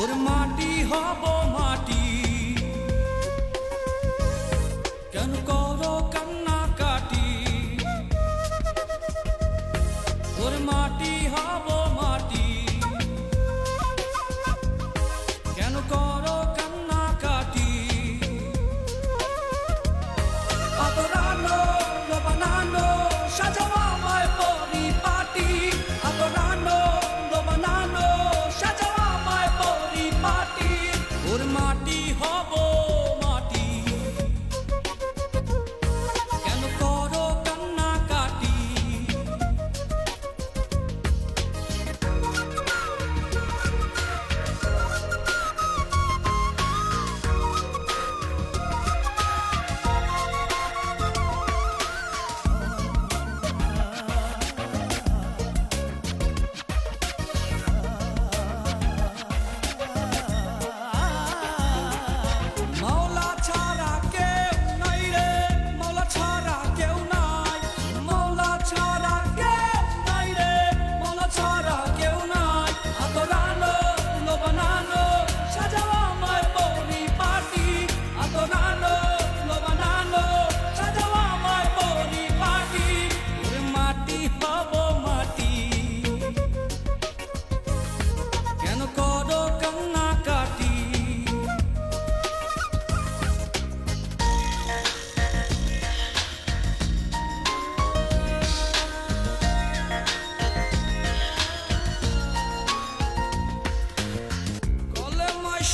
ওর মাটি হব মাটি, কেন করো কান্নাকাটি? ওর মাটি হব মাটি, কেন করো কান্নাকাটি? আদরানো বানানো সাজাও আমায় পরিপাটি, আদরানো বানানো সাজাও আমায় পরিপাটি। ওর মাটি হব মাটি, কেন করো কান্নাকাটি?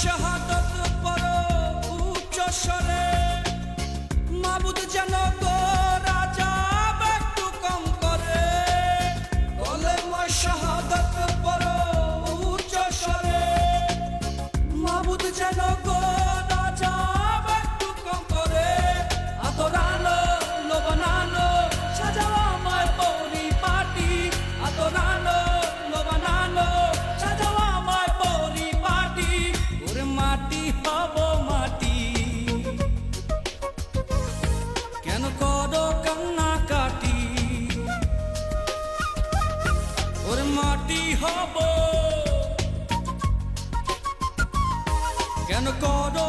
শাহাদাত পড়ো উচ্চ স্বরে, মাবুদ যেন গো রাজা একটু কম করে। কলেমায়ে শাহাদাত পড়ো উচ্চ স্বরে, মাবুদ যেন গো রাজা একটু কম করে। আদরানো বানানো সাজাও আমায় পরিপাটি, আদরানো বানানো সাজাও আমায় পরিপাটি। ওর মাটি হব মাটি, কেন করো কান্নাকাটি? ওর মাটি হব, কেন করো